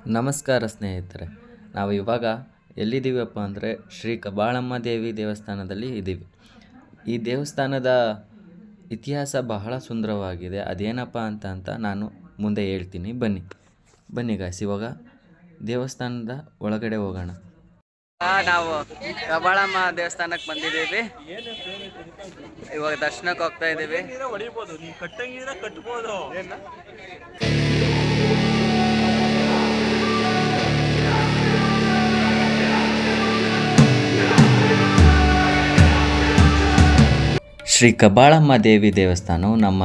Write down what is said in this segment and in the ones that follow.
ನಮಸ್ಕಾರ ಸ್ನೇಹಿತರೆ, ನಾವು ಇವಾಗ ಎಲ್ಲಿದ್ದೀವಪ್ಪ ಅಂದರೆ ಶ್ರೀ ಕಬಾಳಮ್ಮ ದೇವಿ ದೇವಸ್ಥಾನದಲ್ಲಿ ಇದ್ದೀವಿ. ಈ ದೇವಸ್ಥಾನದ ಇತಿಹಾಸ ಬಹಳ ಸುಂದರವಾಗಿದೆ. ಅದೇನಪ್ಪ ಅಂತ ನಾನು ಮುಂದೆ ಹೇಳ್ತೀನಿ. ಬನ್ನಿ ಗಾಯ್ಸ್, ಇವಾಗ ದೇವಸ್ಥಾನದ ಒಳಗಡೆ ಹೋಗೋಣ. ನಾವು ಕಬಾಳಮ್ಮ ದೇವಸ್ಥಾನಕ್ಕೆ ಬಂದಿದ್ದೀವಿ. ಇವಾಗ ದರ್ಶನಕ್ಕೆ ಹೋಗ್ತಾ ಇದ್ದೀವಿ. ಶ್ರೀ ಕಬಾಳಮ್ಮ ದೇವಿ ದೇವಸ್ಥಾನವು ನಮ್ಮ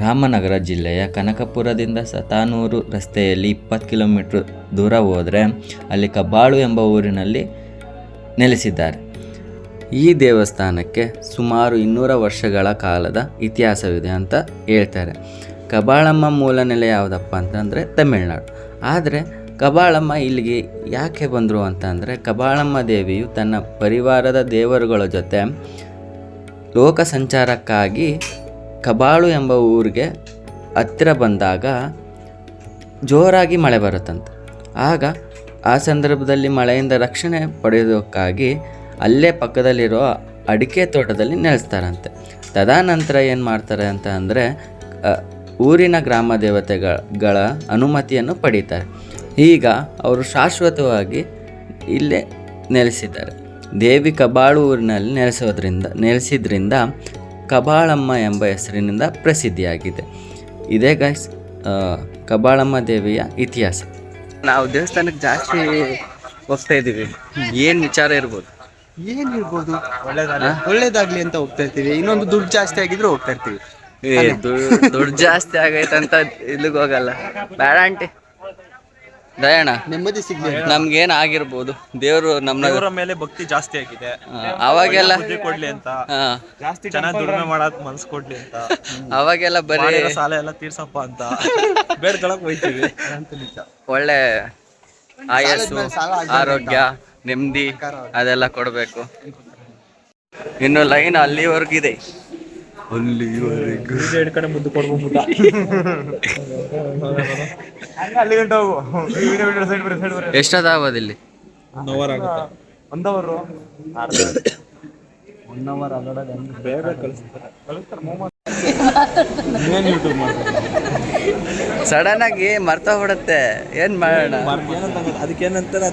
ರಾಮನಗರ ಜಿಲ್ಲೆಯ ಕನಕಪುರದಿಂದ ಸತಾನೂರು ರಸ್ತೆಯಲ್ಲಿ 20 ಕಿಲೋಮೀಟರ್ ದೂರ ಹೋದರೆ ಅಲ್ಲಿ ಕಬಾಳು ಎಂಬ ಊರಿನಲ್ಲಿ ನೆಲೆಸಿದ್ದಾರೆ. ಈ ದೇವಸ್ಥಾನಕ್ಕೆ ಸುಮಾರು 200 ವರ್ಷಗಳ ಕಾಲದ ಇತಿಹಾಸವಿದೆ ಅಂತ ಹೇಳ್ತಾರೆ. ಕಬಾಳಮ್ಮ ಮೂಲ ನೆಲೆ ಯಾವುದಪ್ಪ ಅಂತಂದರೆ ತಮಿಳುನಾಡು. ಆದರೆ ಕಬಾಳಮ್ಮ ಇಲ್ಲಿಗೆ ಯಾಕೆ ಬಂದರು ಅಂತಂದರೆ, ಕಬಾಳಮ್ಮ ದೇವಿಯು ತನ್ನ ಪರಿವಾರದ ದೇವರುಗಳ ಜೊತೆ ಲೋಕ ಸಂಚಾರಕ್ಕಾಗಿ ಕಬಾಳು ಎಂಬ ಊರಿಗೆ ಹತ್ತಿರ ಬಂದಾಗ ಜೋರಾಗಿ ಮಳೆ ಬರುತ್ತಂತೆ. ಆಗ ಆ ಸಂದರ್ಭದಲ್ಲಿ ಮಳೆಯಿಂದ ರಕ್ಷಣೆ ಪಡೆಯೋದಕ್ಕಾಗಿ ಅಲ್ಲೇ ಪಕ್ಕದಲ್ಲಿರೋ ಅಡಿಕೆ ತೋಟದಲ್ಲಿ ನೆಲೆಸ್ತಾರಂತೆ. ತದನಂತರ ಏನು ಮಾಡ್ತಾರೆ ಅಂತ ಅಂದರೆ, ಊರಿನ ಗ್ರಾಮ ದೇವತೆಗಳ ಅನುಮತಿಯನ್ನು ಪಡೀತಾರೆ. ಈಗ ಅವರು ಶಾಶ್ವತವಾಗಿ ಇಲ್ಲೇ ನೆಲೆಸಿದ್ದಾರೆ. ದೇವಿ ಕಬಾಳು ಊರಿನಲ್ಲಿ ನೆಲೆಸಿದ್ರಿಂದ ಕಬಾಳಮ್ಮ ಎಂಬ ಹೆಸರಿನಿಂದ ಪ್ರಸಿದ್ಧಿಯಾಗಿದೆ. ಇದೇ ಗೈಸ್ ಕಬಾಳಮ್ಮ ದೇವಿಯ ಇತಿಹಾಸ. ನಾವು ದೇವಸ್ಥಾನಕ್ಕೆ ಜಾಸ್ತಿ ಹೋಗ್ತಾ ಇದ್ದೀವಿ. ಏನು ವಿಚಾರ ಇರ್ಬೋದು? ಏನಿರ್ಬೋದು, ಒಳ್ಳೇದಾಗ್ಲಿ ಅಂತ ಹೋಗ್ತಾ ಇರ್ತೀವಿ. ಇನ್ನೊಂದು ದುಡ್ಡು ಜಾಸ್ತಿ ಆಗಿದ್ರು ಹೋಗ್ತಾ ಇರ್ತೀವಿ. ದುಡ್ಡು ಜಾಸ್ತಿ ಆಗೈತಂತ ಇಲ್ಲಿಗೆ ಹೋಗಲ್ಲ. ಬೇಡ ಆಂಟಿ, ದಯಣ ನೆಮ್ಮದಿ ಸಿಗ್ಲಿ. ನಮ್ಗೇನ್ ಆಗಿರ್ಬೋದು, ದೇವರು ದೇವರ ಮೇಲೆ ಭಕ್ತಿ ಜಾಸ್ತಿ ಆಗಿದೆ. ಅವಾಗೆಲ್ಲ ಬುದ್ಧಿ ಕೊಡ್ಲಿ ಅಂತ, ಜಾಸ್ತಿ ಚೆನ್ನಾಗಿ ದುಡಿಮೆ ಮಾಡಕ್ ಮನ್ಸ್ ಕೊಡ್ಲಿ ಅಂತ, ಅವಾಗೆಲ್ಲ ಬರೀ ಸಾಲ ಎಲ್ಲ ತೀರ್ಸಪ್ಪ ಅಂತ ಬೇಡ್ಕೊಳಕ್ ಹೋಯ್ತೀವಿ. ಒಳ್ಳೆ ಆಯಸ್ಸು, ಆರೋಗ್ಯ, ನೆಮ್ಮದಿ ಅದೆಲ್ಲ ಕೊಡಬೇಕು. ಇನ್ನು ಲೈನ್ ಅಲ್ಲಿವರೆಗಿದೆ. ಕಡೆ ಮುದ್ದು ಕೊಡ್ಬೋದ ಎಷ್ಟದಾವದು ಇಲ್ಲಿ? ಸಡನ್ ಆಗಿ ಮರ್ತಾ ಬಿಡುತ್ತೆ. ಏನ್ ಮಾಡೋಣ? ಅದಕ್ಕೇನಂತಾರೆ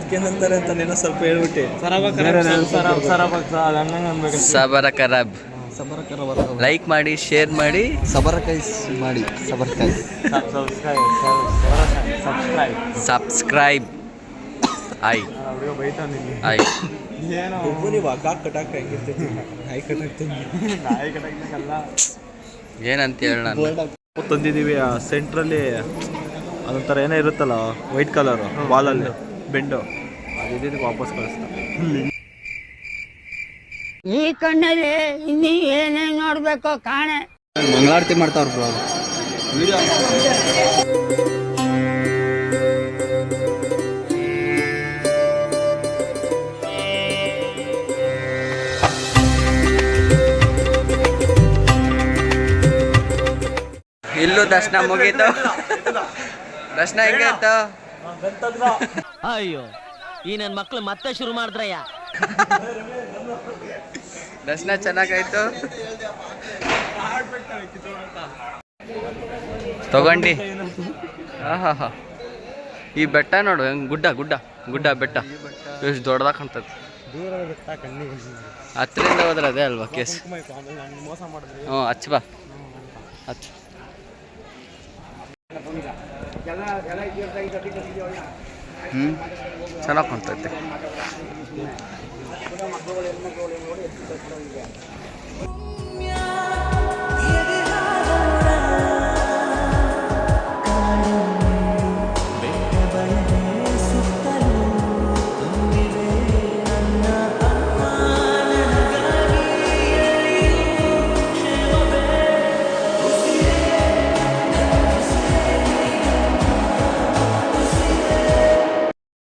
ಅಂತ ನೀನು ಸ್ವಲ್ಪ ಹೇಳ್ಬಿಟ್ಟೆ. ಸಬರ ಖರಾಬ್. ಲೈಕ್ ಮಾಡಿ, ಶೇರ್ ಮಾಡಿ, ಸಬ್ಸ್ಕ್ರೈಬ್ ಆಯ್. ಏನಂತ ಹೇಳ ತಂದಿದ್ದೀವಿ. ಸೆಂಟ್ರಲ್ಲಿ ಅದೊಂಥರ ಏನೋ ಇರುತ್ತಲ್ಲ, ವೈಟ್ ಕಲರ್ ಬಾಲಲ್ಲಿ ಬೆಂಡು, ಅದು ವಾಪಸ್ ಕಳಿಸ್ತಾರೆ. ಈ ಕಣ್ಣಲ್ಲಿ ಇನ್ನೀ ಏನೇನು ನೋಡ್ಬೇಕೋ ಕಾಣೆ. ಮಂಗಳಾರತಿ ಮಾಡ್ತಾವ್ರ ಬ್ರೋ. ಇಲ್ಲೂ ದರ್ಶನ ಮುಗೀತು. ದರ್ಶನ ಹೆಂಗಾಯ್ತು? ಅಯ್ಯೋ, ಈ ನನ್ನ ಮಕ್ಳು ಮತ್ತೆ ಶುರು ಮಾಡಿದ್ರಯ್ಯ. ದರ್ಶನ ಚೆನ್ನಾಗಾಯ್ತು. ತಗೊಂಡು ಹಾ ಈ ಬೆಟ್ಟ ನೋಡು, ಗುಡ್ಡ ಬೆಟ್ಟ ಎಷ್ಟು ದೊಡ್ಡದಾಗ ಕಾಣ್ತದೆ. ಹತ್ತರಿಂದ ಹೋದ್ರೆ ಅದೇ ಅಲ್ವಾ ಕೇಸ್? ಹಚ್ಚ ಬಾ, ಹಚ್ಚ. ಚೆನ್ನಾಗಿ ಕಾಣ್ತೈತೆ.